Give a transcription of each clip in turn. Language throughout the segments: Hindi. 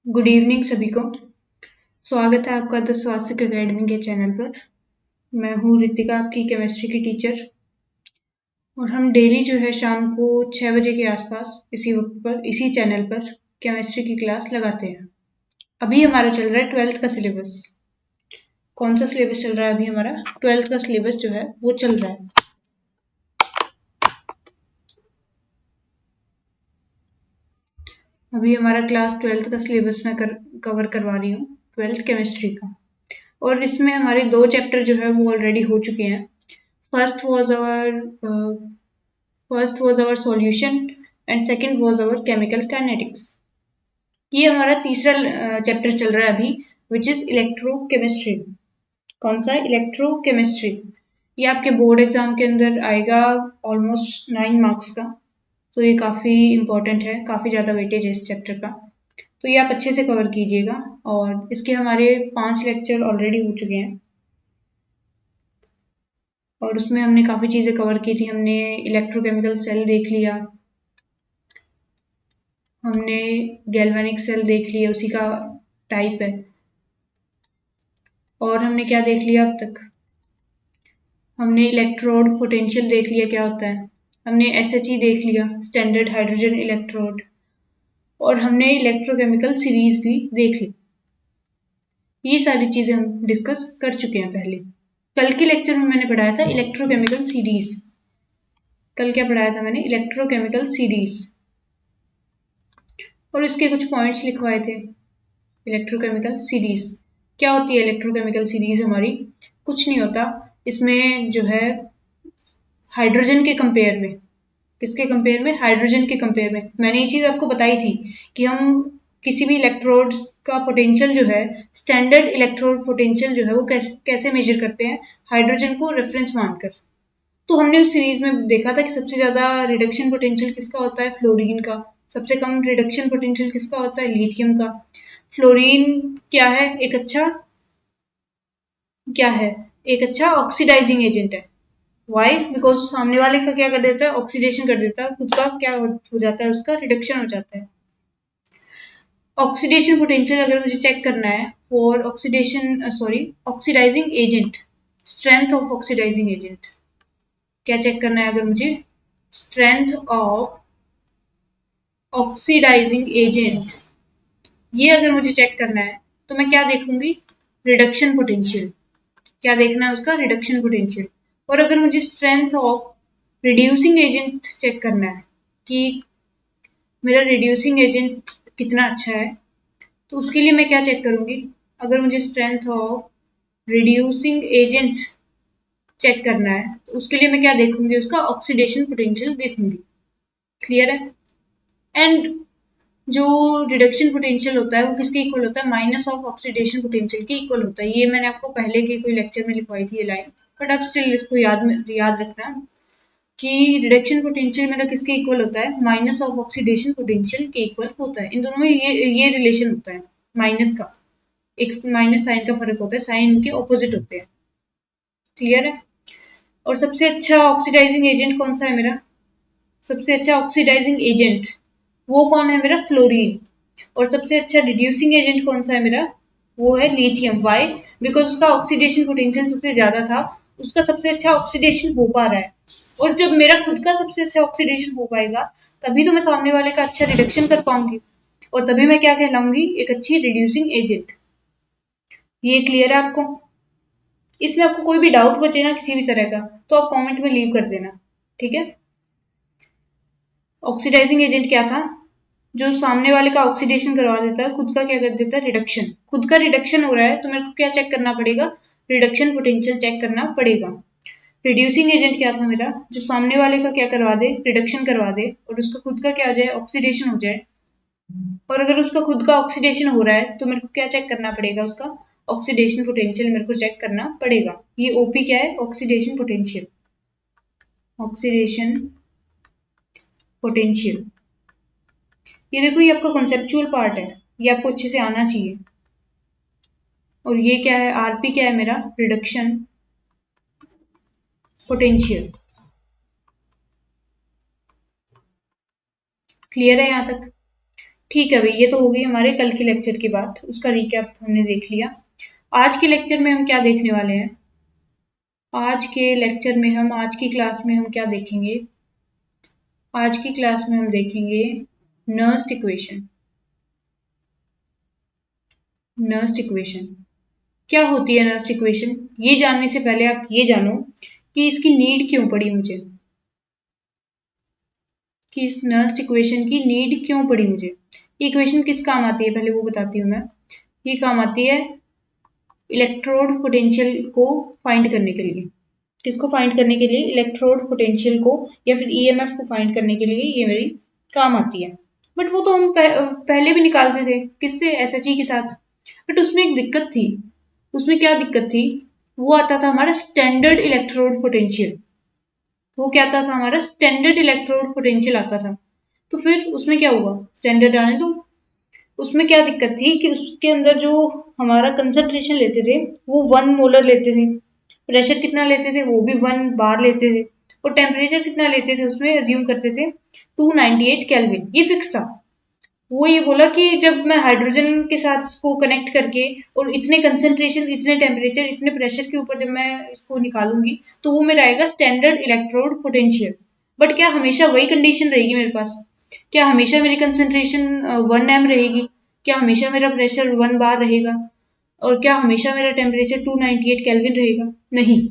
गुड इवनिंग सभी को। स्वागत है आपका द स्वास्थ्य अकेडमी के चैनल पर। मैं हूँ रितिका, आपकी केमिस्ट्री की टीचर। और हम डेली जो है शाम को 6 बजे के आसपास इसी वक्त पर इसी चैनल पर केमिस्ट्री की क्लास लगाते हैं। अभी हमारा चल रहा है 12th का सिलेबस। कौन सा सिलेबस चल रहा है? अभी हमारा 12th का सिलेबस जो है वो चल रहा है। अभी हमारा क्लास 12th का सिलेबस मैं कवर करवा रही हूँ, 12th केमिस्ट्री का। और इसमें हमारे 2 चैप्टर जो है वो ऑलरेडी हो चुके हैं। First was our solution and second was our chemical kinetics. ये हमारा तीसरा चैप्टर चल रहा है अभी, विच इज इलेक्ट्रोकेमिस्ट्री। कौन सा? इलेक्ट्रोकेमिस्ट्री। ये आपके बोर्ड एग्जाम के अंदर आएगा, ऑलमोस्ट 9 मार्क्स का। तो ये काफ़ी इंपॉर्टेंट है, काफ़ी ज़्यादा वेटेज है इस चैप्टर का। तो ये आप अच्छे से कवर कीजिएगा। और इसके हमारे 5 लेक्चर ऑलरेडी हो चुके हैं और उसमें हमने काफ़ी चीज़ें कवर की थी। हमने इलेक्ट्रोकेमिकल सेल देख लिया, हमने गैल्वेनिक सेल देख लिया, उसी का टाइप है। और हमने क्या देख लिया अब तक? हमने इलेक्ट्रोड पोटेंशियल देख लिया क्या होता है, हमने एसएचई देख लिया, स्टैंडर्ड हाइड्रोजन इलेक्ट्रोड। और हमने इलेक्ट्रोकेमिकल सीरीज भी देख ली। ये सारी चीजें हम डिस्कस कर चुके हैं पहले। कल के लेक्चर में मैंने पढ़ाया था इलेक्ट्रोकेमिकल सीरीज। कल क्या पढ़ाया था मैंने? Electrochemical series. और इसके कुछ पॉइंट्स लिखवाए थे। इलेक्ट्रोकेमिकल सीरीज क्या होती है? इलेक्ट्रोकेमिकल सीरीज हमारी कुछ नहीं होता। इसमें जो है हाइड्रोजन के कंपेयर में, किसके कंपेयर में? हाइड्रोजन के कंपेयर में। मैंने ये चीज आपको बताई थी कि हम किसी भी इलेक्ट्रोड्स का पोटेंशियल जो है, स्टैंडर्ड इलेक्ट्रोड पोटेंशियल जो है वो कैसे मेजर करते हैं? हाइड्रोजन को रेफरेंस मानकर। तो हमने उस सीरीज में देखा था कि सबसे ज्यादा रिडक्शन पोटेंशियल किसका होता है? फ्लोरीन का। सबसे कम रिडक्शन पोटेंशियल किसका होता है? लिथियम का। फ्लोरीन क्या है? एक अच्छा ऑक्सीडाइजिंग एजेंट है। वाई? बिकॉज सामने वाले का क्या कर देता है? ऑक्सीडेशन कर देता है। खुद का क्या हो जाता है? उसका रिडक्शन हो जाता है। ऑक्सीडेशन पोटेंशियल अगर मुझे चेक करना है for oxidising agent, strength of oxidising agent, क्या चेक करना है अगर मुझे? स्ट्रेंथ ऑफ ऑक्सीडाइजिंग एजेंट, ये अगर मुझे चेक करना है तो मैं क्या देखूंगी? Reduction potential. क्या देखना है उसका? Reduction potential. और अगर मुझे strength of reducing agent check करना है कि मेरा रिड्यूसिंग एजेंट कितना अच्छा है, तो उसके लिए मैं क्या चेक करूंगी? अगर मुझे strength of reducing agent check करना है तो उसके लिए मैं क्या देखूंगी? उसका ऑक्सीडेशन पोटेंशियल देखूंगी। क्लियर है? एंड जो रिडक्शन पोटेंशियल होता है वो किसके इक्वल होता है? माइनस ऑफ ऑक्सीडेशन पोटेंशियल के इक्वल होता है। ये मैंने आपको पहले के कोई लेक्चर में लिखवाई थी ये लाइन, बट अब स्टिल इसको याद रखना कि रिडक्शन पोटेंशियल मेरा किसके इक्वल होता है? माइनस ऑफ ऑक्सीडेशन पोटेंशियल के इक्वल होता है। इन दोनों में ये रिलेशन होता है माइनस का। एक माइनस साइन का फर्क होता है, साइन इनके ऑपोजिट होते हैं। क्लियर है? और सबसे अच्छा ऑक्सीडाइजिंग एजेंट कौन सा है मेरा? सबसे अच्छा ऑक्सीडाइजिंग एजेंट वो कौन है मेरा? फ्लोरीन। और सबसे अच्छा रिड्यूसिंग एजेंट कौन सा है मेरा? वो है लिथियम। वाई? बिकॉज उसका ऑक्सीडेशन पोटेंशियल सबसे ज्यादा था, उसका सबसे अच्छा ऑक्सीडेशन हो पा रहा है। और जब मेरा खुद का सबसे अच्छा ऑक्सीडेशन हो पाएगा तभी तो मैं सामने वाले का अच्छा रिडक्शन कर पाऊंगी, और तभी मैं क्या कहलाऊंगी? एक अच्छी रिड्यूसिंग एजेंट। ये क्लियर है आपको? इसमें आपको कोई भी डाउट बचे ना किसी भी तरह का तो आप कमेंट में लीव कर देना, ठीक है? ऑक्सीडाइजिंग एजेंट क्या था? जो सामने वाले का ऑक्सीडेशन करवा देता है, खुद का क्या कर देता है? रिडक्शन। खुद का रिडक्शन हो रहा है तो मेरे को क्या चेक करना पड़ेगा? रिडक्शन पोटेंशियल चेक करना पड़ेगा। रिड्यूसिंग एजेंट क्या था मेरा? जो सामने वाले का क्या करवा दे? रिडक्शन करवा दे और उसका खुद का क्या हो जाए? ऑक्सीडेशन हो जाए। और अगर उसका खुद का ऑक्सीडेशन हो रहा है तो मेरे को क्या चेक करना पड़ेगा? उसका ऑक्सीडेशन पोटेंशियल मेरे को चेक करना पड़ेगा। ये ओपी क्या है? Oxidation potential. Oxidation potential. ये देखो, ये आपका कॉन्सेप्चुअल पार्ट है, ये आपको अच्छे से आना चाहिए। और ये क्या है? आरपी क्या है मेरा? Reduction potential. क्लियर है यहाँ तक? ठीक है भाई, ये तो हो गई हमारे कल के लेक्चर की बात, उसका रिकैप हमने देख लिया। आज के लेक्चर में हम क्या देखने वाले हैं? आज की क्लास में हम क्या देखेंगे? आज की क्लास में हम देखेंगे नर्स्ट इक्वेशन। नर्स्ट इक्वेशन क्या होती है? नर्स्ट इक्वेशन ये जानने से पहले आप ये जानो कि इसकी नीड क्यों पड़ी मुझे, कि इस नर्स्ट इक्वेशन की नीड क्यों पड़ी मुझे। ये इक्वेशन किस काम आती है पहले वो बताती हूँ मैं। ये काम आती है इलेक्ट्रोड पोटेंशियल को फाइंड करने के लिए। किसको फाइंड करने के लिए? इलेक्ट्रोड पोटेंशियल को, या फिर ईएमएफ को फाइंड करने के लिए ये मेरी काम आती है। बट वो तो हम पहले भी निकालते थे, किससे? एसएचई के साथ। बट उसमें एक दिक्कत थी। उसमें क्या दिक्कत थी? वो आता था हमारा स्टैंडर्ड इलेक्ट्रोड पोटेंशियल। वो क्या आता था? हमारा स्टैंडर्ड इलेक्ट्रोड पोटेंशियल आता था। तो फिर उसमें क्या हुआ? स्टैंडर्ड आने तो उसमें क्या दिक्कत थी कि उसके अंदर जो हमारा कंसंट्रेशन लेते थे वो 1 मोलर लेते थे। प्रेशर कितना लेते थे? वो भी 1 बार लेते थे। और टेम्परेचर कितना लेते थे? उसमें अज्यूम करते थे 298 केल्विन। ये फिक्स था। वो ये बोला कि जब मैं हाइड्रोजन के साथ इसको कनेक्ट करके और इतने कंसंट्रेशन, इतने टेम्परेचर, इतने प्रेशर के ऊपर जब मैं इसको निकालूंगी तो वो मेरा आएगा स्टैंडर्ड इलेक्ट्रोड पोटेंशियल। बट क्या हमेशा वही कंडीशन रहेगी मेरे पास? क्या हमेशा मेरी कंसंट्रेशन 1 m रहेगी? क्या हमेशा मेरा प्रेशर 1 बार रहेगा? और क्या हमेशा मेरा टेम्परेचर 298 केल्विन रहेगा? नहीं,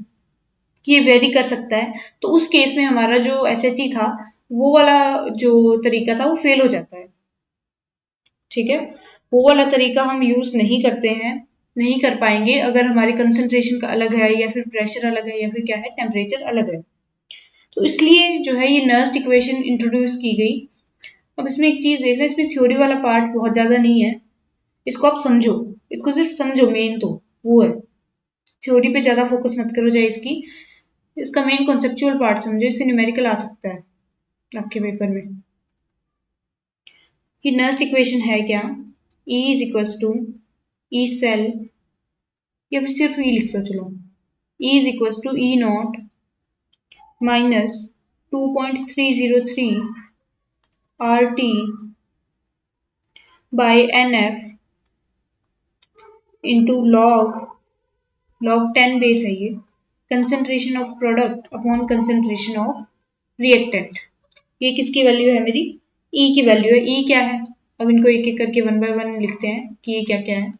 ये वेरी कर सकता है। तो उस केस में हमारा जो एसएचई था, वो वाला जो तरीका था वो फेल हो जाता है। ठीक है, वो वाला तरीका हम यूज नहीं करते हैं, नहीं कर पाएंगे अगर हमारी कंसंट्रेशन का अलग है, या फिर प्रेशर अलग है, या फिर क्या है, टेम्परेचर अलग है। तो इसलिए जो है ये नर्स्ट इक्वेशन इंट्रोड्यूस की गई। अब इसमें एक चीज देखना, इसमें थ्योरी वाला पार्ट बहुत ज्यादा नहीं है। इसको आप समझो, इसको सिर्फ समझो, मेन तो वो है। थ्योरी पे ज्यादा फोकस मत करो चाहे इसकी, इसका मेन कॉन्सेप्चुअल पार्ट समझो। इससे न्यूमेरिकल आ सकता है आपके पेपर में। कि नर्स्ट इक्वेशन है क्या? E is equals to E cell, या फिर सिर्फ ई लिख लो, चलो। E is equals to E nought minus 2.303 R T by N F into log 10 base है ये, concentration of product upon concentration of reactant. ये किसकी वैल्यू है? मेरी ई की वैल्यू है। ई क्या है? अब इनको एक एक करके 1 बाय 1 लिखते हैं कि ये क्या क्या है।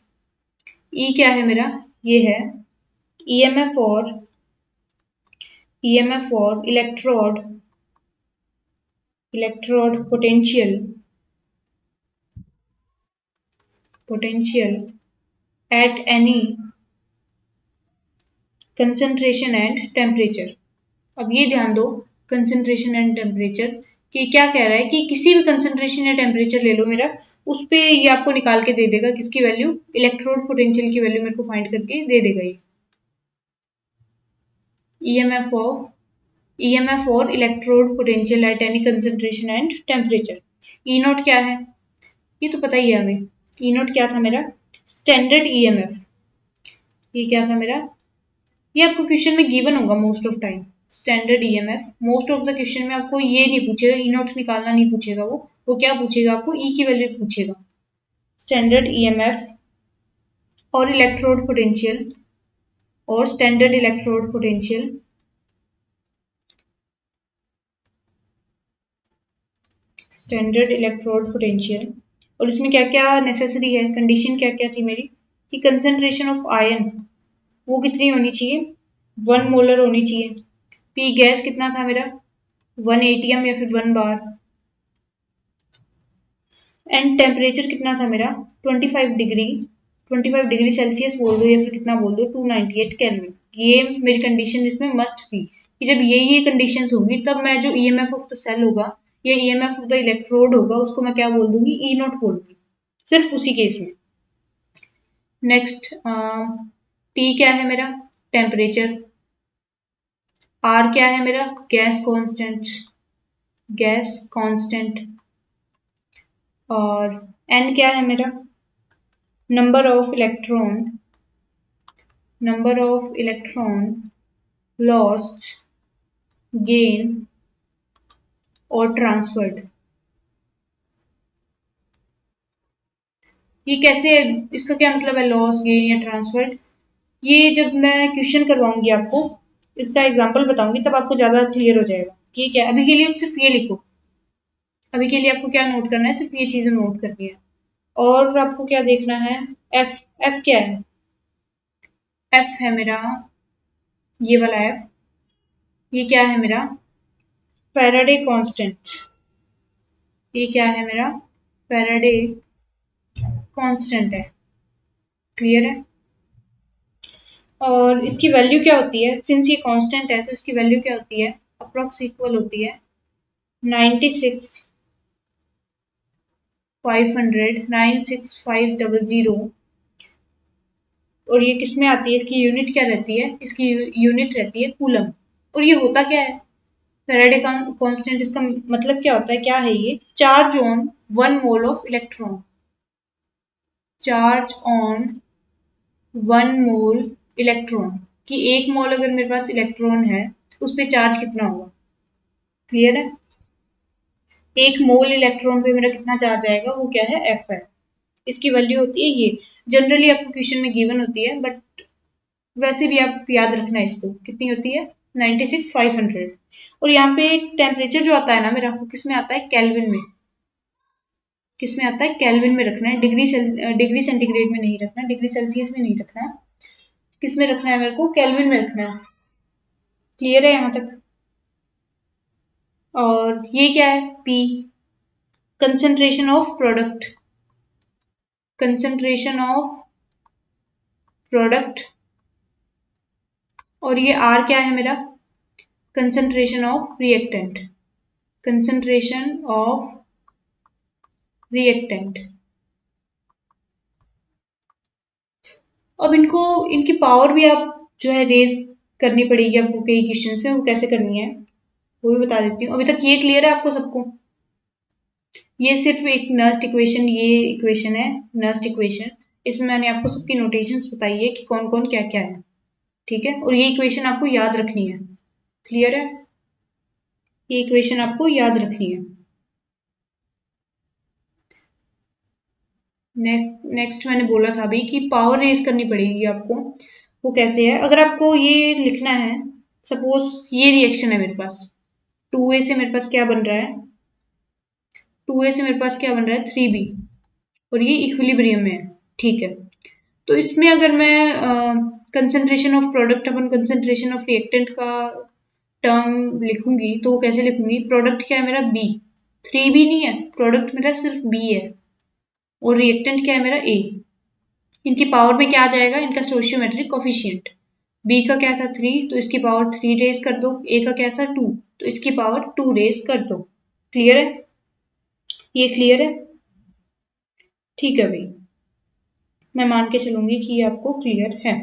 ई क्या है मेरा? ये है ईएमएफ और electrode potential at any concentration and temperature. अब ये ध्यान दो, कंसंट्रेशन एंड टेम्परेचर, कि क्या कह रहा है कि किसी भी कंसंट्रेशन या टेम्परेचर ले लो मेरा, उस पे ये आपको निकाल के दे देगा किसकी वैल्यू? इलेक्ट्रोड पोटेंशियल की वैल्यू मेरे को फाइंड करके दे देगा ये। ईएमएफ और electrode potential at any concentration and temperature. E not क्या है? ये तो पता ही है हमें। ई नॉट क्या था मेरा? Standard EMF. ये क्या था मेरा? ये आपको क्वेश्चन में गिवन होगा most of time. Standard EMF most of the question में आपको ये नहीं पूछेगा, ई नॉट निकालना नहीं पूछेगा। वो क्या पूछेगा? आपको ई की वैल्यू पूछेगा। स्टैंडर्ड ईएमएफ और इलेक्ट्रोड पोटेंशियल, और standard electrode potential, standard electrode potential. और इसमें क्या क्या नेसेसरी है, कंडीशन क्या क्या थी मेरी? कि कंसंट्रेशन ऑफ आयन वो कितनी होनी चाहिए? 1 मोलर होनी चाहिए। पी गैस कितना था मेरा? 1 atm या फिर 1 बार। एंड टेम्परेचर कितना था मेरा? 25 डिग्री, 25 डिग्री सेल्सियस बोल दो या फिर कितना बोल दो, 298 केल्विन। ये मेरी कंडीशन इसमें मस्ट थी कि जब ये कंडीशंस होंगी तब मैं जो ईएमएफ ऑफ द सेल होगा या ईएमएफ ऑफ द इलेक्ट्रोड होगा उसको मैं क्या बोल दूंगी? ई नॉट बोल दूंगी, सिर्फ उसी केस में। नेक्स्ट, टी क्या है मेरा? टेम्परेचर। आर क्या है मेरा? Gas constant. और एन क्या है मेरा? Number of electron lost, gain और ट्रांसफर्ड। ये कैसे, इसका क्या मतलब है लॉस, गेन या ट्रांसफर? ये जब मैं क्वेश्चन करवाऊंगी आपको, इसका एग्जांपल बताऊंगी, तब आपको ज़्यादा क्लियर हो जाएगा। ठीक है, अभी के लिए सिर्फ ये लिखो। अभी के लिए आपको क्या नोट करना है, सिर्फ ये चीज़ें नोट करनी है। और आपको क्या देखना है, एफ। एफ क्या है? एफ है मेरा ये वाला एफ। ये क्या है मेरा? Faraday constant. ये क्या है मेरा? फैराडे कांस्टेंट है। क्लियर है? और इसकी वैल्यू क्या होती है? सिंस ये कांस्टेंट है तो इसकी वैल्यू क्या होती है? अप्रॉक्स इक्वल होती है 96 500 96500। और ये किस में आती है? इसकी यूनिट क्या रहती है? इसकी यूनिट रहती है कूलम। और ये होता क्या है फैराडे कांस्टेंट? इसका मतलब क्या होता है, क्या है ये? Charge on 1 mole of electron. Charge on 1 mole electron, कि 1 मोल अगर मेरे पास इलेक्ट्रॉन है उस पर चार्ज कितना होगा? क्लियर है? 1 मोल इलेक्ट्रॉन पे मेरा कितना चार्ज आएगा, वो क्या है? एफ है। इसकी वैल्यू होती है ये। जनरली आपको क्वेश्चन में गिवन होती है, बट वैसे भी आप याद रखना इसको, कितनी होती है? 96 500। और यहाँ पे टेम्परेचर जो आता है ना मेरा, वो किस में आता है? केल्विन में। किस में आता है? केल्विन में रखना है। डिग्री सेंटीग्रेड में नहीं रखना, डिग्री सेल्सियस में नहीं रखना है। किस में रखना है मेरे को? केल्विन में रखना है। क्लियर है यहाँ तक? और ये क्या है? P, concentration of product. Concentration of product. और ये आर क्या है मेरा? Concentration of reactant. Concentration of reactant. अब इनको, इनकी पावर भी आप जो है रेज करनी पड़ेगी आपको कई क्वेश्चंस में। वो कैसे करनी है वो भी बता देती हूँ। अभी तक ये क्लियर है आपको सबको? ये सिर्फ एक नर्स्ट इक्वेशन, ये इक्वेशन है नर्स्ट इक्वेशन। इसमें मैंने आपको सबकी नोटेशंस बताई है कि कौन कौन क्या क्या है। ठीक है, और ये इक्वेशन आपको याद रखनी है। क्लियर है? ये इक्वेशन आपको याद रखनी है। नेक्स्ट मैंने बोला था अभी कि पावर रेज करनी पड़ेगी आपको। वो कैसे है? अगर आपको ये लिखना है, सपोज ये रिएक्शन है मेरे पास, 2A से मेरे पास क्या बन रहा है? 2A से मेरे पास क्या बन रहा है? 3B। और ये इक्विलिब्रियम में है। ठीक है, तो इसमें अगर मैं concentration of product upon concentration of reactant का टर्म लिखूंगी तो वो कैसे लिखूंगी? प्रोडक्ट क्या है मेरा? बी। 3B नहीं है, प्रोडक्ट मेरा सिर्फ बी है। और रिएक्टेंट क्या है मेरा? ए। इनकी पावर में क्या आ जाएगा? इनका स्टोइचियोमेट्रिक कोफिशिएंट। बी का क्या था? 3, तो इसकी पावर 3 रेज कर दो। ए का क्या था? 2, तो इसकी पावर 2 रेज कर दो। क्लियर है? ये क्लियर है? ठीक है भाई, मैं मान के चलूंगी कि ये आपको क्लियर है।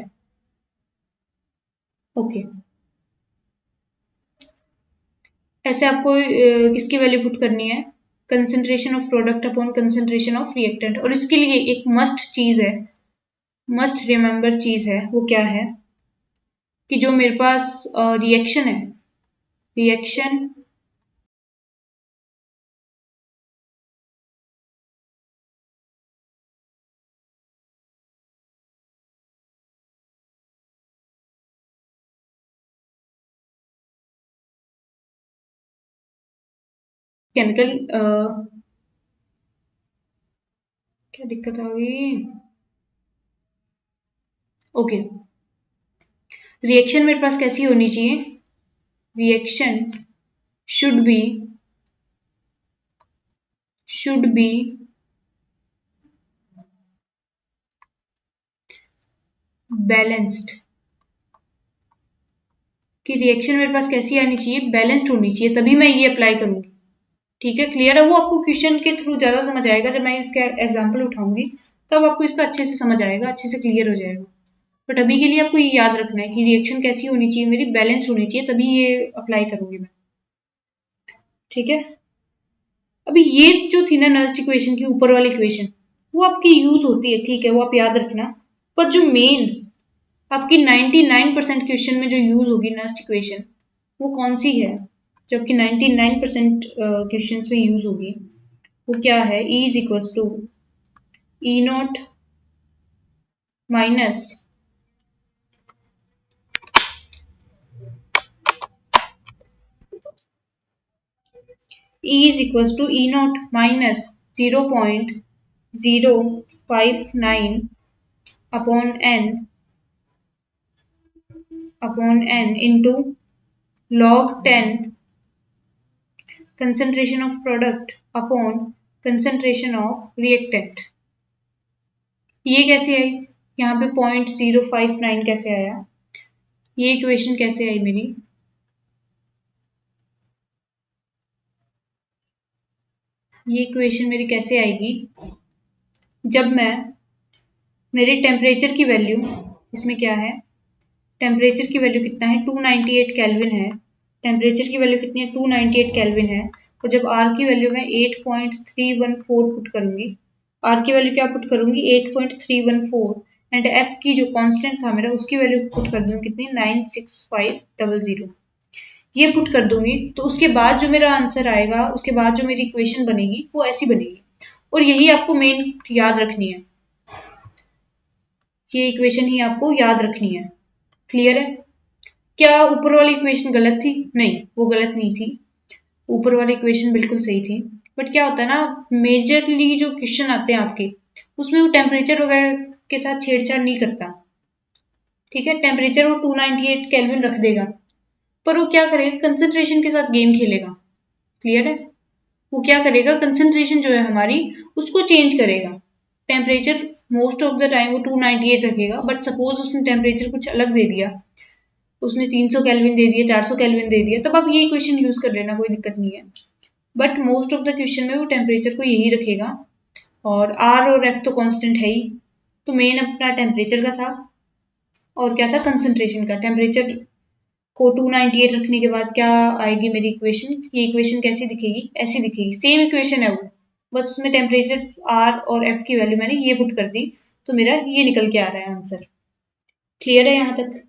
ओके, ऐसे आपको किसकी वैल्यू पुट करनी है? Concentration of product upon concentration of reactant. और इसके लिए एक मस्ट चीज है, मस्ट रिमेंबर चीज है, वो क्या है कि जो मेरे पास रिएक्शन है, रिएक्शन केमिकल क्या दिक्कत आ गई? ओके, रिएक्शन मेरे पास कैसी होनी चाहिए? Reaction should be balanced. कि रिएक्शन मेरे पास कैसी आनी चाहिए? बैलेंस्ड होनी चाहिए, तभी मैं ये अप्लाई करूंगी। ठीक है, क्लियर है? वो आपको क्वेश्चन के थ्रू ज्यादा समझ आएगा, जब मैं इसका एग्जाम्पल उठाऊंगी तब आपको इसका अच्छे से समझ आएगा, अच्छे से क्लियर हो जाएगा। बट अभी के लिए आपको ये याद रखना है कि रिएक्शन कैसी होनी चाहिए मेरी? बैलेंस होनी चाहिए, तभी ये अप्लाई करूंगी मैं। ठीक है, अभी ये जो थी ना नर्स्ट इक्वेशन की ऊपर वाली इक्वेशन, वो आपकी यूज होती है, ठीक है, वो आप याद रखना। पर जो मेन आपकी 99% क्वेश्चन में जो यूज होगी नर्स्ट इक्वेशन, वो कौन सी है? जबकि 99% क्वेश्चन में यूज होगी, वो क्या है? E is equal to E nought minus E is equals to E naught minus 0.059 upon n into log 10 concentration of product upon concentration of reactant। ये कैसे आई? यहाँ पे 0.059 कैसे आया? ये इक्वेशन कैसे आई मेरी? ये इक्वेशन मेरी कैसे आएगी? जब मैं मेरे टेम्परेचर की वैल्यू, इसमें क्या है, टेम्परेचर की वैल्यू कितना है, 298 केल्विन है। टेम्परेचर की वैल्यू कितनी है, 298 केल्विन है। और जब आर की वैल्यू मैं 8.314 पुट करूंगी, आर की वैल्यू क्या पुट करूंगी, 8.314, एंड एफ की जो कांस्टेंट था मेरा, उसकी वैल्यू पुट कर दूंगी कितनी, 96500। ये पुट कर दूंगी तो उसके बाद जो मेरा आंसर आएगा, उसके बाद जो मेरी इक्वेशन बनेगी वो ऐसी बनेगी। और यही आपको मेन याद रखनी है, ये इक्वेशन ही आपको याद रखनी है। क्लियर है? क्या ऊपर वाली इक्वेशन गलत थी? नहीं, वो गलत नहीं थी, ऊपर वाली इक्वेशन बिल्कुल सही थी। बट क्या होता है ना, मेजरली जो क्वेश्चन आते हैं आपके, उसमें वो टेम्परेचर वगैरह के साथ छेड़छाड़ नहीं करता। ठीक है, टेम्परेचर वो 298 केल्विन रख देगा, पर वो क्या करेगा, कंसंट्रेशन के साथ गेम खेलेगा। क्लियर है? वो क्या करेगा, कंसंट्रेशन जो है हमारी, उसको चेंज करेगा। Temperature most of the time वो 298 रखेगा, बट सपोज उसने टेम्परेचर कुछ अलग दे दिया, उसने 300 केल्विन दे दिया, 400 केल्विन दे दिया, तब आप ये इक्वेशन यूज कर लेना, कोई दिक्कत नहीं है। But most of the question में वो टेम्परेचर को यही रखेगा, और आर और एफ तो कांस्टेंट है ही। तो मेन अपना टेम्परेचर का था, और क्या था, कंसंट्रेशन का। टेम्परेचर को 298 रखने के बाद क्या आएगी मेरी इक्वेशन, ये इक्वेशन कैसी दिखेगी, ऐसी दिखेगी। सेम इक्वेशन है वो, बस उसमें टेम्परेचर आर और एफ की वैल्यू मैंने ये पुट कर दी, तो मेरा ये निकल के आ रहा है आंसर। क्लियर है यहाँ तक?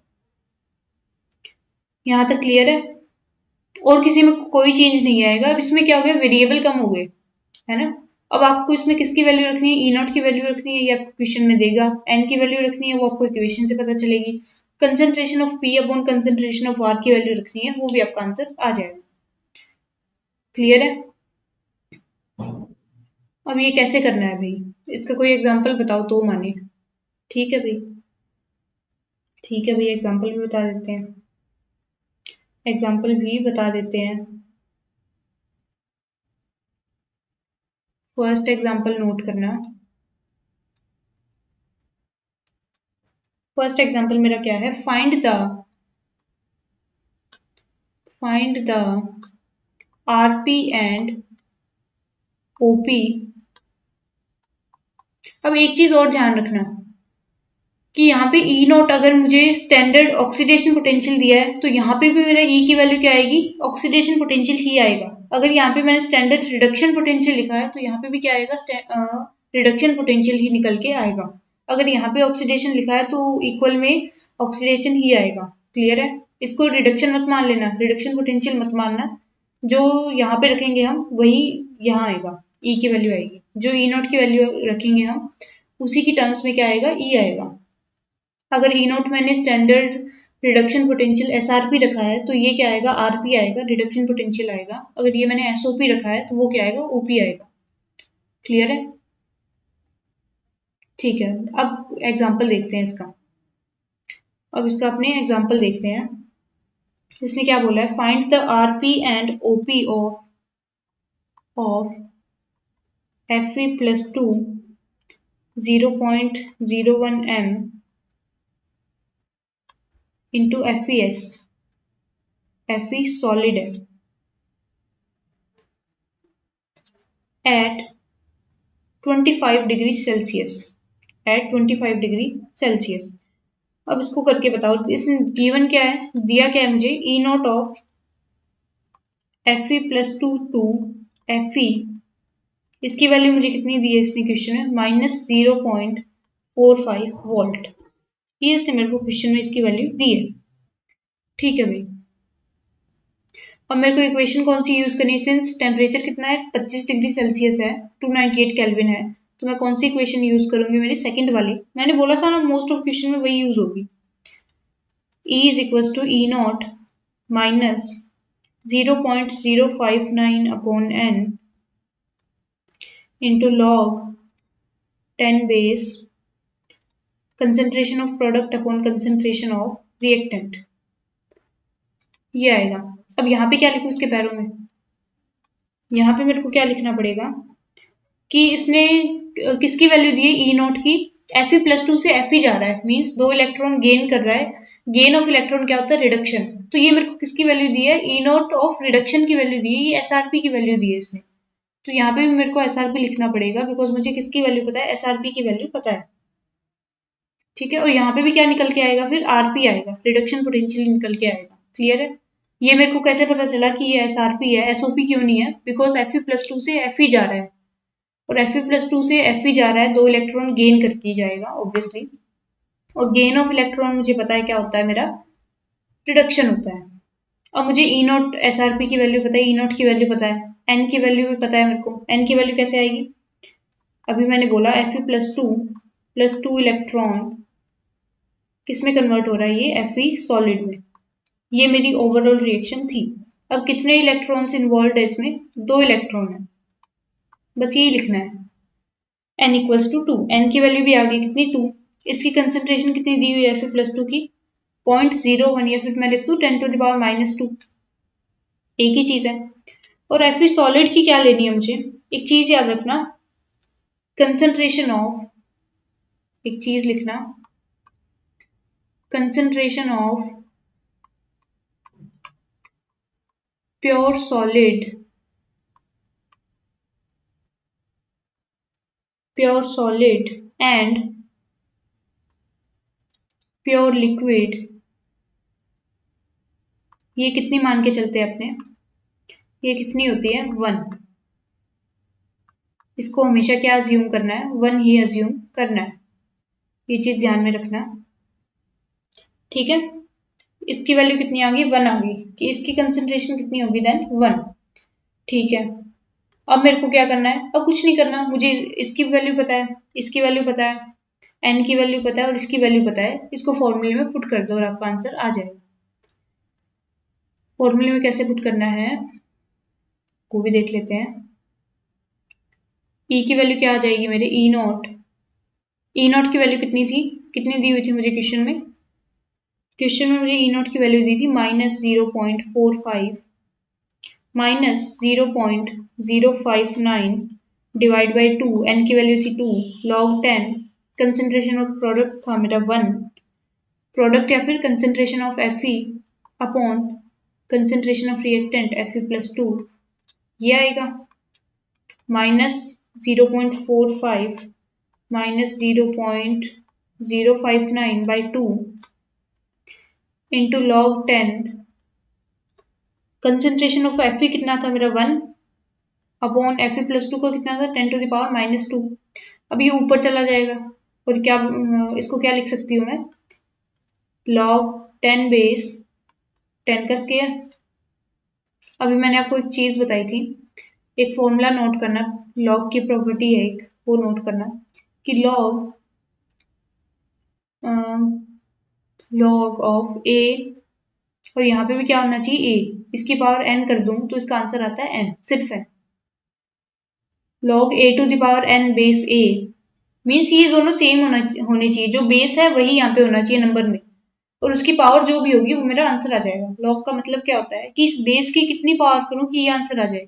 यहाँ तक क्लियर है? और किसी में कोई चेंज नहीं आएगा। अब इसमें क्या हो गया, वेरिएबल कम हो गए, है ना। अब आपको इसमें किसकी वैल्यू रखनी है, ई नॉट की वैल्यू रखनी है, या क्वेश्चन में देगा एन की वैल्यू रखनी है, वो आपको इक्वेशन से पता चलेगी। Concentration of P upon concentration of R की वैल्यू रखनी है, वो भी आपका आंसर आ जाएगा। क्लियर है? अब ये कैसे करना है भाई, इसका कोई एग्जाम्पल बताओ तो माने। ठीक है भाई, ठीक है भाई, एग्जाम्पल भी बता देते हैं, एग्जाम्पल भी बता देते हैं। फर्स्ट एग्जाम्पल नोट करना। फर्स्ट एग्जाम्पल मेरा क्या है, find the RP and OP. अब एक चीज और ध्यान रखना कि यहाँ पे ई नॉट अगर मुझे स्टैंडर्ड ऑक्सीडेशन पोटेंशियल दिया है, तो यहाँ पे भी मेरा ई की वैल्यू क्या आएगी, ऑक्सीडेशन पोटेंशियल ही आएगा। अगर यहाँ पे मैंने स्टैंडर्ड रिडक्शन पोटेंशियल लिखा है, तो यहाँ पे भी क्या आएगा, रिडक्शन पोटेंशियल ही निकल के आएगा। अगर यहाँ पे ऑक्सीडेशन लिखा है तो इक्वल में ऑक्सीडेशन ही आएगा। क्लियर है? इसको रिडक्शन मत मान लेना, रिडक्शन पोटेंशियल मत मानना, जो यहाँ पे रखेंगे हम वही यहाँ आएगा, ई की वैल्यू आएगी। जो ई नॉट की वैल्यू रखेंगे हम, उसी की टर्म्स में क्या आएगा, ई आएगा। अगर ई नॉट मैंने स्टैंडर्ड रिडक्शन पोटेंशियल एसआरपी रखा है, तो ये क्या आएगा, आरपी आएगा, रिडक्शन पोटेंशियल आएगा। अगर ये मैंने एसओपी रखा है, तो वो क्या आएगा, ओपी आएगा। क्लियर है? ठीक है, अब एग्जाम्पल देखते हैं इसका। अब इसका अपने एग्जाम्पल देखते हैं। इसने क्या बोला है, find the RP and OP of Fe+2 0.01 m into FeS। Fe solid है at 25 degree Celsius, at 25 degree Celsius. अब इसको करके बताओ, इसने गिवन क्या है, दिया क्या है मुझे, E not of Fe+2 to Fe, इसकी वैल्यू मुझे कितनी दी है इसने क्वेश्चन में, -0.45 वोल्ट। ये इसने मेरे को क्वेश्चन में इसकी वैल्यू दी है। ठीक है भाई, अब मेरे को इक्वेशन कौन सी यूज करनी है, सिंस टेम्परेचर कितना है, 25 डिग्री सेल्सियस है, 298 केल्विन है, तो मैं कौन सी इक्वेशन यूज करूंगी, मेरी सेकंड वाली। मैंने बोला था ना मोस्ट ऑफ क्वेश्चन में वही यूज होगी। E is equal to E nought minus 0.059 upon n into log 10 base concentration of product upon concentration of reactant, ये आएगा। अब यहाँ पे क्या लिखूं इसके पैरों में, यहाँ पे मेरे को क्या लिखना पड़ेगा कि इसने किसकी वैल्यू दी है, ई नॉट की। Fe+2 से Fe जा रहा है, मीन्स 2 इलेक्ट्रॉन गेन कर रहा है। गेन ऑफ इलेक्ट्रॉन क्या होता है, रिडक्शन। तो ये मेरे को किसकी वैल्यू दी है, ई नॉट ऑफ रिडक्शन की वैल्यू दी है, ये SRP की वैल्यू दी है इसने। तो यहाँ पे भी मेरे को SRP लिखना पड़ेगा, बिकॉज मुझे किसकी वैल्यू पता है, SRP की वैल्यू पता है। ठीक है, और यहाँ पे भी क्या निकल के आएगा, फिर RP आएगा, रिडक्शन पोटेंशियल निकल के आएगा। क्लियर है। ये मेरे को कैसे पता चला कि ये SRP है, SOP क्यों नहीं है, बिकॉज Fe+2 से Fe जा रहा है, और Fe+2 से Fe जा रहा है, 2 इलेक्ट्रॉन गेन करके जाएगा ऑब्वियसली। और गेन ऑफ इलेक्ट्रॉन मुझे पता है क्या होता है, मेरा रिडक्शन होता है। अब मुझे ई नॉट SRP की वैल्यू पता है, ई नॉट की वैल्यू पता है, एन की वैल्यू भी पता है मेरे को। एन की वैल्यू कैसे आएगी, अभी मैंने बोला Fe+2 इलेक्ट्रॉन किस में कन्वर्ट हो रहा है, ये Fe सॉलिड में। ये मेरी ओवरऑल रिएक्शन थी। अब कितने इलेक्ट्रॉन्स इन्वॉल्व है इसमें, 2 इलेक्ट्रॉन है, बस यही लिखना है। n इक्वल्स टू 2, n की वैल्यू भी आ गई कितनी, 2। इसकी कंसेंट्रेशन कितनी दी हुई है Fe+2 की, 0.01, या फिर मैं लिख दूँ 10⁻²। एक ही चीज है। और Fe सॉलिड की क्या लेनी है मुझे, एक चीज याद रखना, कंसेंट्रेशन ऑफ, एक चीज लिखना, concentration of pure solid, and pure liquid, ये कितनी मान के चलते हैं अपने, ये कितनी होती है, 1। इसको हमेशा क्या अज्यूम करना है, 1 ही अज्यूम करना है, ये चीज ध्यान में रखना। ठीक है, इसकी वैल्यू कितनी आ गई, 1 आ गई, कि इसकी कंसेंट्रेशन कितनी होगी देन, 1। ठीक है, अब मेरे को क्या करना है, अब कुछ नहीं करना, मुझे इसकी वैल्यू पता है, इसकी वैल्यू पता है, एन की वैल्यू पता है, और इसकी वैल्यू पता है। इसको फॉर्मूले में पुट कर दो और आपका आंसर आ जाएगा। फॉर्मूले में कैसे पुट करना है वो भी देख लेते हैं। ई की वैल्यू क्या आ जाएगी मेरे, ई नॉट की वैल्यू कितनी थी, कितनी दी हुई थी मुझे क्वेश्चन में, मुझे ई नॉट की वैल्यू दी थी -0.45 माइनस 0.059 डिवाइड बाई 2, एन की वैल्यू थी 2, log 10, कंसेंट्रेशन ऑफ प्रोडक्ट था मेरा 1, प्रोडक्ट या फिर concentration of Fe upon concentration of reactant Fe+2, ये आएगा -0.45 minus 0.059 by 2 into log 10, concentration of Fe कितना था मेरा 1 अपॉन Fe+2 का कितना था 10⁻²। अब ये ऊपर चला जाएगा, और क्या इसको क्या लिख सकती हूँ मैं, log 10 बेस 10 का स्क्वायर। अभी मैंने आपको एक चीज बताई थी, एक फॉर्मूला नोट करना, लॉग की प्रॉपर्टी है एक, वो नोट करना कि लॉग ऑफ ए, और यहाँ पे भी क्या होना चाहिए, ए, इसकी पावर n कर दूं तो इसका आंसर आता है n, सिर्फ है। log a⁴n base a means ये दोनों सेम होने चाहिए, जो बेस है वही यहाँ पे होना चाहिए नंबर में, और उसकी पावर जो भी होगी वो मेरा आंसर आ जाएगा। लॉग का मतलब क्या होता है कि इस बेस की कितनी पावर करूं कि ये आंसर आ जाए,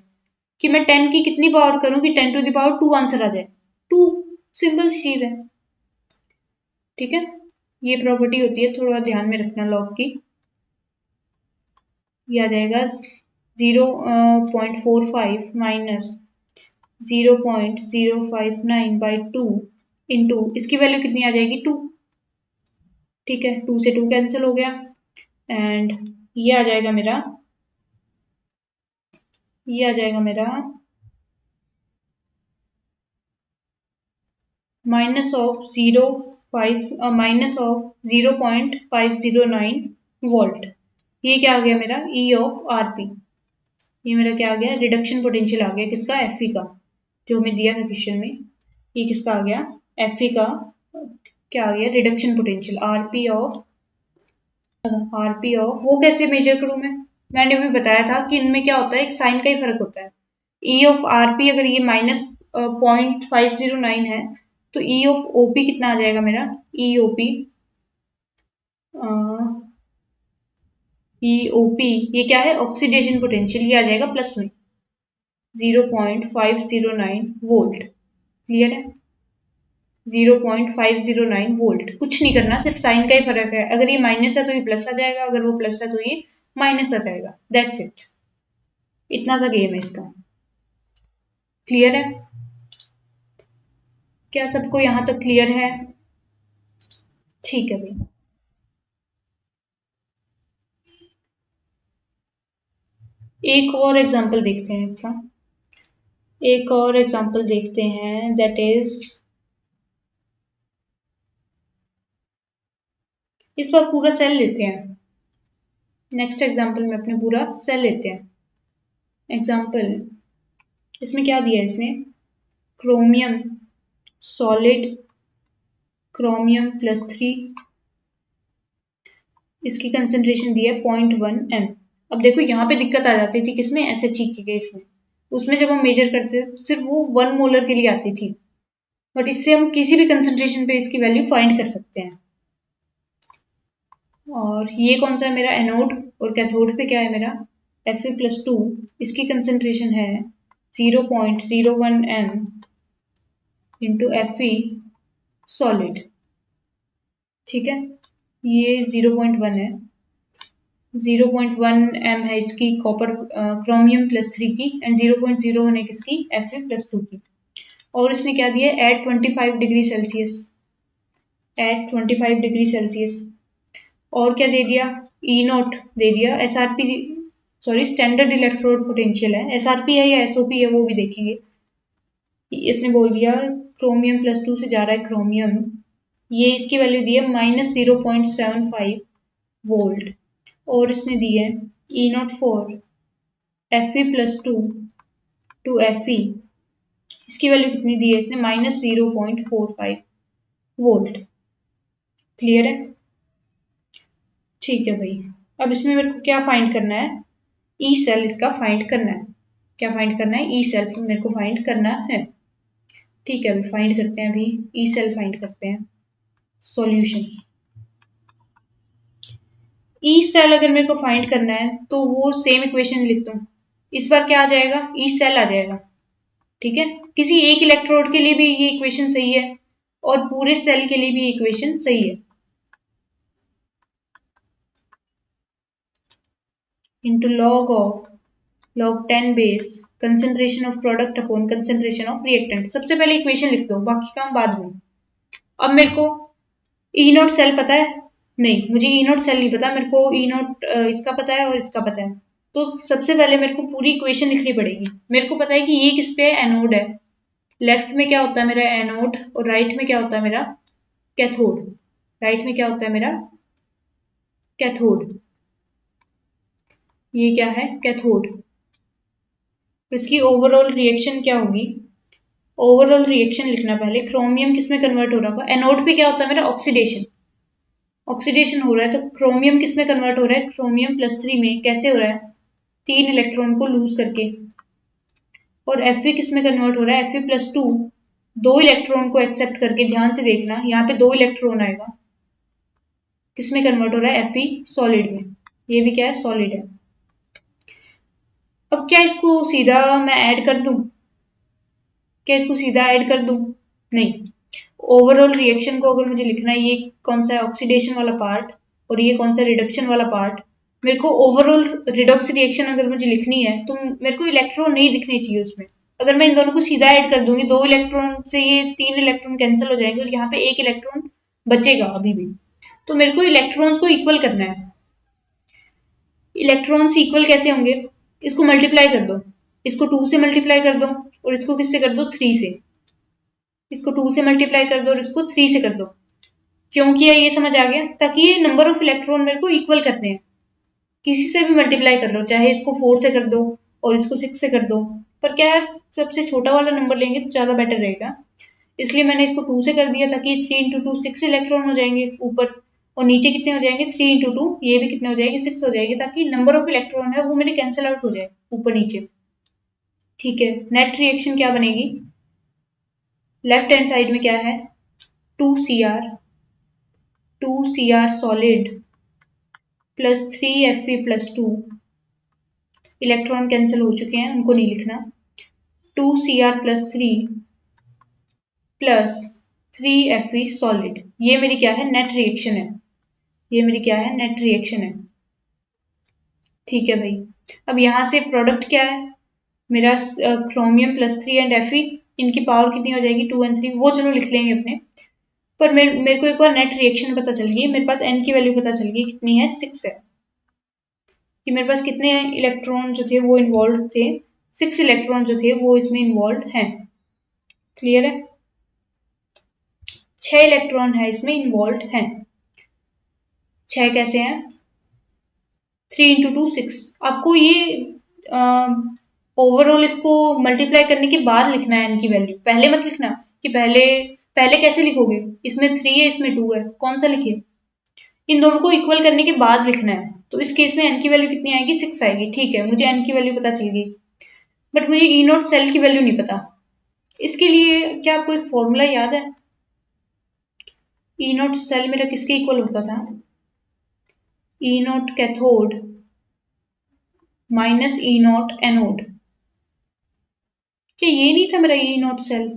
कि मैं 10 की कितनी पावर करूं कि 10⁻² आंसर आ जाए, 2, सिंपल सी चीज है। ठीक है, ये प्रॉपर्टी होती है, थोड़ा ध्यान में रखना लॉग की। ये आ जाएगा 0.45 माइनस 0.059 बाई 2 इंटू इसकी वैल्यू कितनी आ जाएगी, 2। ठीक है, 2 से 2 कैंसिल हो गया, एंड ये आ जाएगा मेरा, माइनस ऑफ 0.509 वोल्ट। ये क्या आ गया मेरा, E ऑफ RP, ये मेरा क्या आ गया, रिडक्शन पोटेंशियल आ गया, किसका, Fe का, जो हमें दिया था क्वेश्चन में। ये किसका आ गया, Fe का क्या आ गया, रिडक्शन पोटेंशियल, आरपी ऑफ वो कैसे मेजर करूं मैंने भी बताया था कि इनमें क्या होता है, एक साइन का ही फर्क होता है। ई ऑफ आरपी अगर ये -0.509 है तो ई ऑफ ओपी कितना आ जाएगा मेरा, ईओपी ये क्या है, ऑक्सीडेशन पोटेंशियल, ये आ जाएगा प्लस में 0.509 वोल्ट। क्लियर है, 0.509 वोल्ट। कुछ नहीं करना, सिर्फ साइन का ही फर्क है, अगर ये माइनस है तो ये प्लस आ जाएगा, अगर वो प्लस है तो ये माइनस आ जाएगा, दैट्स इट। इतना सा गेम है इसका। क्लियर है, क्या सबको यहां तक क्लियर है? ठीक है भाई। एक और एग्जांपल देखते हैं इसका, एक और एग्जांपल देखते हैं, दैट इज इस बार पूरा सेल लेते हैं। नेक्स्ट एग्जांपल में अपने पूरा सेल लेते हैं। एग्जांपल इसमें क्या दिया है इसने, क्रोमियम सॉलिड, क्रोमियम +3, इसकी कंसेंट्रेशन दी है 0.1 m। अब देखो यहाँ पे दिक्कत आ जाती थी किसमें, SHE की केस में। उसमें जब हम मेजर करते थे सिर्फ वो 1 मोलर के लिए आती थी, बट इससे हम किसी भी कंसेंट्रेशन पे इसकी वैल्यू फाइंड कर सकते हैं। और ये कौन सा है मेरा, एनोड, और कैथोड पे क्या है मेरा, Fe+2, इसकी कंसेंट्रेशन है 0.01 m इंटू Fe सॉलिड। ठीक है, ये 0.1 है, 0.1 m है इसकी कॉपर क्रोमियम +3 की, एंड 0.01 है किसकी, Fe+2 की। और इसने क्या दिया, at 25 degree Celsius, at 25 degree Celsius. और क्या दे दिया, E0 दे दिया, SRP, sorry standard electrode potential है, SRP है या SOP है वो भी देखेंगे। इसने बोल दिया क्रोमियम +2 से जा रहा है क्रोमियम, ये इसकी वैल्यू दी है -0.75 वोल्ट। और इसने दी है E0 4 Fe+2 टू Fe, इसकी वैल्यू कितनी दी है इसने, -0.45 वोल्ट। क्लियर है, ठीक है भाई। अब इसमें मेरे को क्या फाइंड करना है, ई सेल इसका फाइंड करना है। क्या फाइंड करना है, ई सेल मेरे को फाइंड करना है। ठीक है, अभी फाइंड करते हैं, अभी ई सेल फाइंड करते हैं। सॉल्यूशन, ई सेल अगर मेरे को फाइंड करना है तो वो सेम इक्वेशन लिखता हूँ। इस बार क्या आ जाएगा, ई सेल आ जाएगा। ठीक है, किसी एक इलेक्ट्रोड के लिए भी ये इक्वेशन सही है और पूरे सेल के लिए भी इक्वेशन सही है। Into log 10 base concentration of product upon concentration of reactant. सबसे पहले इक्वेशन लिख दो, बाकी काम बाद में। अब मेरे को E0 सेल पता है, नहीं मुझे E0 सेल नहीं पता, मेरे को E0 इसका पता है और इसका पता है। तो सबसे पहले मेरे को पूरी इक्वेशन लिखनी पड़ेगी। मेरे को पता है कि ये किस पे है, एनोड है, लेफ्ट में क्या होता है मेरा एनोड, और राइट में क्या होता है मेरा कैथोड। राइट में क्या होता है मेरा कैथोड, ये क्या है कैथोड। तो इसकी ओवरऑल रिएक्शन क्या होगी, ओवरऑल रिएक्शन लिखना पहले, क्रोमियम किस में कन्वर्ट हो रहा होगा, एनोड पे क्या होता है मेरा ऑक्सीडेशन, ऑक्सीडेशन हो रहा है, तो क्रोमियम किस में कन्वर्ट हो रहा है, क्रोमियम +3 में। कैसे हो रहा है, 3 इलेक्ट्रॉन को लूज करके। और Fe किस में कन्वर्ट हो रहा है, Fe+2 2 इलेक्ट्रॉन को एक्सेप्ट करके। ध्यान से देखना, यहाँ पे 2 इलेक्ट्रॉन आएगा, किस में कन्वर्ट हो रहा है, Fe सॉलिड में। ये भी क्या है, सॉलिड है। अब क्या इसको सीधा मैं ऐड कर दूं, क्या इसको सीधा ऐड कर दूं, नहीं। ओवरऑल रिएक्शन को अगर मुझे लिखना है, ये कौन सा है ऑक्सीडेशन वाला पार्ट और ये कौन सा रिडक्शन वाला पार्ट। मेरे को ओवरऑल रिडॉक्स रिएक्शन अगर मुझे लिखनी है तो मेरे को इलेक्ट्रॉन नहीं दिखने चाहिए उसमें। अगर मैं इन दोनों को सीधा ऐड कर दूंगी, 2 इलेक्ट्रॉन से ये 3 इलेक्ट्रॉन कैंसिल हो जाएंगे और यहाँ पे 1 इलेक्ट्रॉन बचेगा अभी भी। तो मेरे को इलेक्ट्रॉन्स को इक्वल करना है। इलेक्ट्रॉन्स इक्वल कैसे होंगे, इसको मल्टीप्लाई कर दो, इसको 2 से मल्टीप्लाई कर दो और इसको किससे कर दो, 3 से। इसको 2 से मल्टीप्लाई कर दो और इसको 3 से कर दो। क्यों किया ये समझ आ गया, ताकि ये नंबर ऑफ इलेक्ट्रॉन मेरे को इक्वल करने हैं। किसी से भी मल्टीप्लाई कर लो, चाहे इसको 4 से कर दो और इसको 6 से कर दो, पर क्या है सबसे छोटा वाला नंबर लेंगे तो ज्यादा बेटर रहेगा। इसलिए मैंने इसको 2 से कर दिया ताकि 3 इंटू 2 6 इलेक्ट्रॉन हो जाएंगे ऊपर, और नीचे कितने हो जाएंगे 3 इंटू 2 ये भी कितने हो जाएंगे 6 हो जाएगी, ताकि नंबर ऑफ इलेक्ट्रॉन है वो मेरे कैंसिल आउट हो जाए ऊपर नीचे। ठीक है, नेट रिएक्शन क्या बनेगी, लेफ्ट हैंड साइड में क्या है 2Cr, 2Cr solid plus 3Fe plus 2, electron cancel हो चुके हैं उनको नहीं लिखना, 2Cr plus 3 plus 3Fe solid, ये मेरी क्या है नेट रिएक्शन है, ये मेरी क्या है नेट रिएक्शन है। ठीक है भाई, अब यहाँ से प्रोडक्ट क्या है मेरा क्रोमियम प्लस 3 एंड Fe, इनकी पावर कितनी हो जाएगी 2 and 3, वो चलो लिख लेंगे अपने, पर मेरे को एक बार नेट रिएक्शन पता चल गई, मेरे पास n की वैल्यू पता चल गई कितनी है 6 है, कि मेरे पास कितने इलेक्ट्रॉन जो थे वो इन्वॉल्व थे, 6 इलेक्ट्रॉन जो थे वो इसमें इन्वॉल्व हैं। क्लियर है, 6 इलेक्ट्रॉन है इसमें इन्वॉल्व हैं। 6 कैसे हैं 3 इंटू 2 6, आपको ये ओवरऑल इसको मल्टीप्लाई करने के बाद लिखना है n की वैल्यू, पहले मत लिखना कि पहले पहले कैसे लिखोगे, इसमें 3 है इसमें 2 है, कौन सा लिखे, इन दोनों को इक्वल करने के बाद लिखना है। तो इस केस में n की वैल्यू कितनी आएगी 6 आएगी। ठीक है, मुझे n की वैल्यू पता चल गई, बट मुझे ई नॉट सेल की वैल्यू नहीं पता। इसके लिए क्या आपको एक फॉर्मूला याद है, ई नॉट सेल मेरा किसके इक्वल होता था, E not cathode minus E not anode, क्या ये नहीं था मेरा ई नॉट सेल,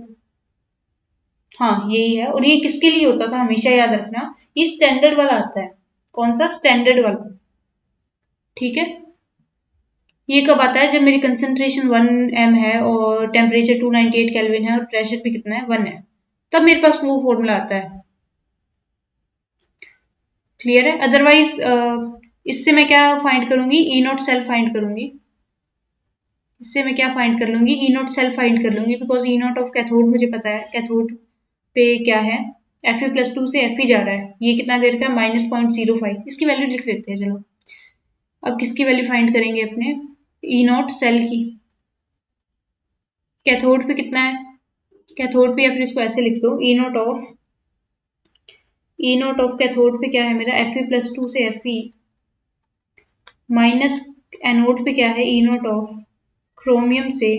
हाँ यही है, और ये किसके लिए होता था हमेशा याद रखना, ये स्टैंडर्ड वाला आता है, कौन सा स्टैंडर्ड वाला। ठीक है, ये कब आता है जब मेरी कंसंट्रेशन 1 m है और टेम्परेचर 298 केल्विन है और प्रेशर भी कितना है 1 है, तब मेरे पास वो फॉर्मूला आता है। क्लियर है, अदरवाइज इससे मैं क्या फाइंड करूंगी ई नॉट सेल फाइंड करूंगी, इससे मैं क्या फाइंड कर लूंगी ई नॉट सेल फाइंड कर लूंगी, because E not of cathode मुझे पता है, कैथोड पे क्या है Fe प्लस 2 से Fe जा रहा है, ये कितना देर का -0.05, इसकी वैल्यू लिख लेते हैं चलो। अब किसकी वैल्यू फाइंड करेंगे अपने ई नॉट सेल की, कैथोड पे कितना है, कैथोड पे या फिर इसको ऐसे लिख दो ई नॉट ऑफ कैथोड पे क्या है मेरा Fe प्लस 2 से Fe माइनस एनोड पे क्या है ई नॉट ऑफ क्रोमियम से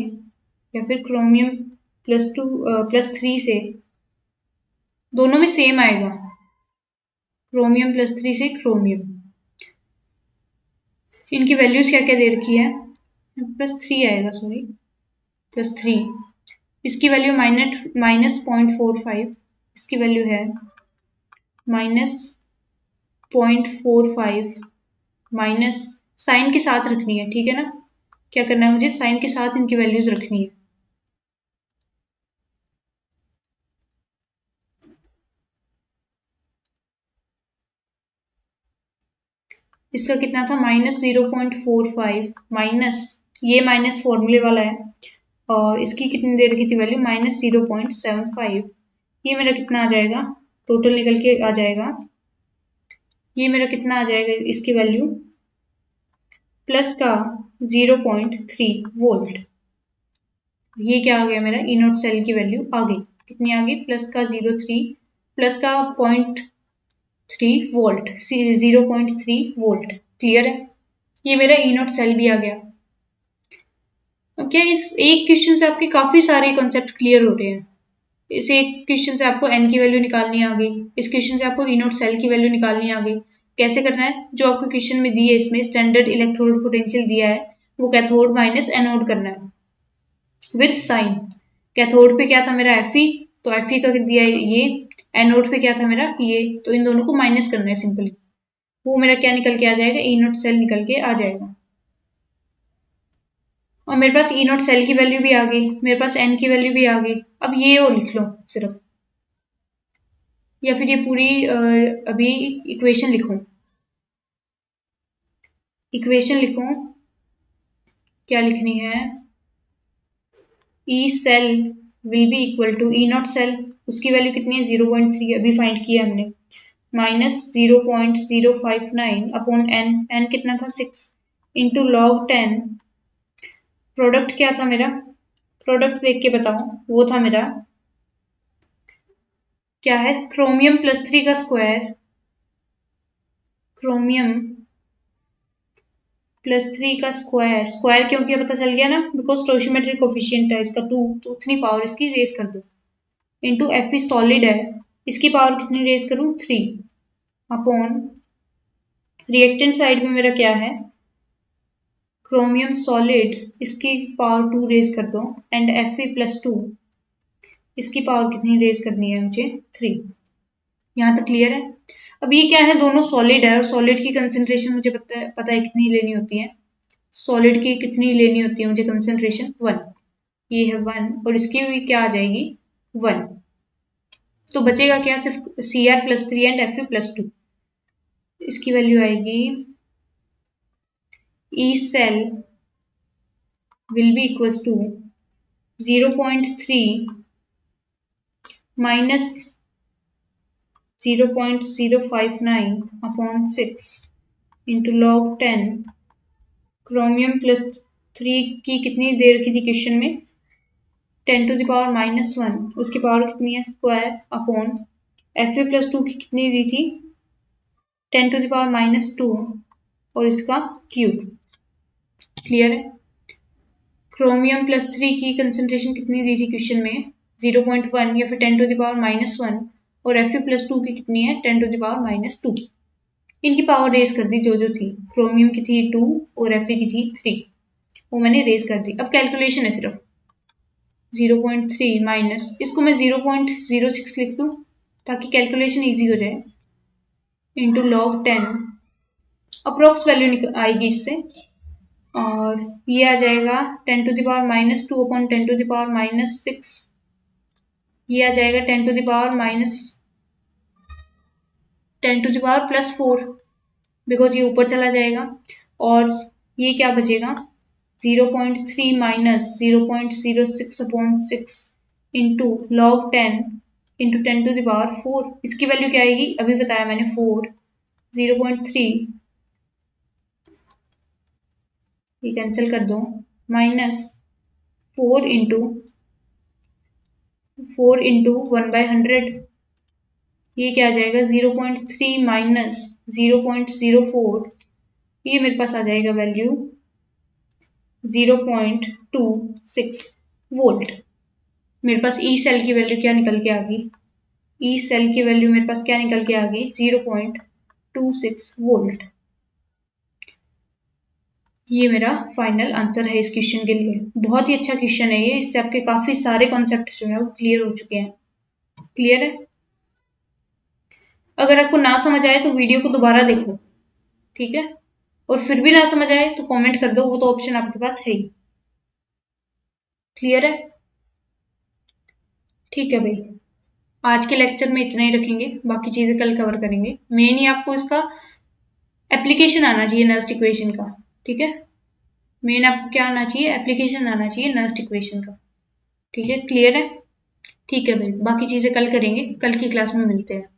या फिर क्रोमियम प्लस 2 प्लस 3 से, दोनों में सेम आएगा, क्रोमियम प्लस 3 से क्रोमियम, इनकी वैल्यूज क्या क्या दे रखी है, +3 आएगा, सॉरी +3, इसकी वैल्यू -0.45, इसकी वैल्यू है -0.45, माइनस साइन के साथ रखनी है, ठीक है ना, क्या करना है मुझे साइन के साथ इनकी वैल्यूज रखनी है। इसका कितना था -0.45, माइनस ये माइनस फॉर्मूले वाला है, और इसकी कितनी दे रखी थी वैल्यू -0.75, ये मेरा कितना आ जाएगा टोटल निकल के आ जाएगा, ये मेरा कितना आ जाएगा इसकी वैल्यू प्लस का 0.3 वोल्ट, ये क्या आ गया मेरा ई नॉट सेल की वैल्यू आ गई, कितनी आ गई प्लस का 0.3 प्लस का 0.3 वोल्ट, 0.3 वोल्ट। क्लियर है, ये मेरा ई नॉट सेल भी आ गया। अब क्या इस एक क्वेश्चन से आपके काफी सारे कॉन्सेप्ट क्लियर हो रहे हैं, इस एक क्वेश्चन से आपको n की वैल्यू निकालनी आ गई, इस क्वेश्चन से आपको ई नॉट सेल की वैल्यू निकालनी आ गई। कैसे करना है, जो आपको क्वेश्चन में दी है इसमें स्टैंडर्ड इलेक्ट्रोड पोटेंशियल दिया है, वो कैथोड माइनस एनोड करना है विद साइन। कैथोड पे क्या था मेरा Fe, तो Fe का दिया है ये, एनोड पे क्या था मेरा ये, तो इन दोनों को माइनस करना है सिंपली, वो मेरा क्या निकल के आ जाएगा ई नॉट सेल निकल के आ जाएगा, और मेरे पास ई नॉट सेल की वैल्यू भी आ गई, मेरे पास n की वैल्यू भी आ गई। अब ये और लिख लो सिर्फ, या फिर ये पूरी अभी इक्वेशन लिखूं, इक्वेशन लिखूं, क्या लिखनी है, E cell will be equal to E nought cell, उसकी वैल्यू कितनी है 0.3 अभी फाइंड किया हमने, -0.059 अपॉन n कितना था 6 इंटू log 10, प्रोडक्ट क्या था मेरा, प्रोडक्ट देख के बताओ, वो था मेरा क्या है, क्रोमियम +3 का स्क्वायर, क्रोमियम +3 का स्क्वायर, स्क्वायर क्यों किया पता चल गया ना, बिकॉज स्टोइशियोमेट्रिक कोफिशिएंट है इसका 2, तो उतनी पावर इसकी रेज कर दो, इंटू Fe सॉलिड है, इसकी पावर कितनी रेज करूं, 3 अपॉन रिएक्टेंट साइड में मेरा क्या है, क्रोमियम सॉलिड, इसकी पावर 2 रेज कर दो, एंड Fe+2, इसकी पावर कितनी रेज करनी है मुझे, 3। यहाँ तक क्लियर है। अब ये क्या है, दोनों सॉलिड है और सॉलिड की कंसेंट्रेशन मुझे पता है कितनी लेनी होती है, सॉलिड की कितनी लेनी होती है मुझे कंसेंट्रेशन, 1, ये है 1 और इसकी भी क्या आ जाएगी 1, तो बचेगा क्या, सिर्फ Cr+3 एंड Fe+2, इसकी वैल्यू आएगी E cell will be equals to 0.3 minus 0.059 upon 6 into log 10, chromium +3 की कितनी दे रखी थी क्वेश्चन में, 10⁻⁻1, उसकी पावर कितनी है स्क्वायर, अपॉन Fe+2 की कितनी दी थी 10⁻2 और इसका क्यूब। क्लियर है। क्रोमियम +3 की कंसेंट्रेशन कितनी दी थी क्वेश्चन में, 0.1 या फिर 10⁻1 और Fe+2 की कितनी है 10⁻2। इनकी पावर रेज कर दी जो थी, क्रोमियम की थी 2 और Fe की थी 3, वो मैंने रेज कर दी। अब कैलकुलेशन है सिर्फ 0.3 माइनस, इसको मैं 0.06 लिख दूं ताकि कैलकुलेशन इजी हो जाए, इंटू log 10, अप्रोक्स वैल्यू आएगी इससे, और ये आ जाएगा 10⁻2 अपॉन 10⁻6, ये आ जाएगा 10⁻+4, बिकॉज ये ऊपर चला जाएगा, और ये क्या बचेगा 0.3 minus 0.06 upon 6 into log 10 into 10⁴, इसकी वैल्यू क्या आएगी, अभी बताया मैंने 4, 0.3, ये कैंसिल कर दो, माइनस 4 इंटू 1/100, ये क्या आ जाएगा 0.3 माइनस 0.04, ये मेरे पास आ जाएगा वैल्यू 0.26 वोल्ट। मेरे पास ई सेल की वैल्यू क्या निकल के आ गई, ई सेल की वैल्यू मेरे पास क्या निकल के आ गई 0.26 वोल्ट। ये मेरा फाइनल आंसर है इस क्वेश्चन के लिए। बहुत ही अच्छा क्वेश्चन है ये, इससे आपके काफी सारे कॉन्सेप्ट जो है वो क्लियर हो चुके हैं। क्लियर है। अगर आपको ना समझ आए तो वीडियो को दोबारा देखो, ठीक है, और फिर भी ना समझ आए तो कमेंट कर दो, वो तो ऑप्शन आपके पास है ही। क्लियर है। ठीक है भाई, आज के लेक्चर में इतना ही रखेंगे, बाकी चीजें कल कवर करेंगे। मेन ही आपको इसका एप्लीकेशन आना चाहिए नर्स्ट इक्वेशन का, ठीक है, मेन आपको क्या आना चाहिए, एप्लीकेशन आना चाहिए नर्स्ट इक्वेशन का, ठीक है। क्लियर है। ठीक है भाई, बाकी चीजें कल करेंगे, कल की क्लास में मिलते हैं।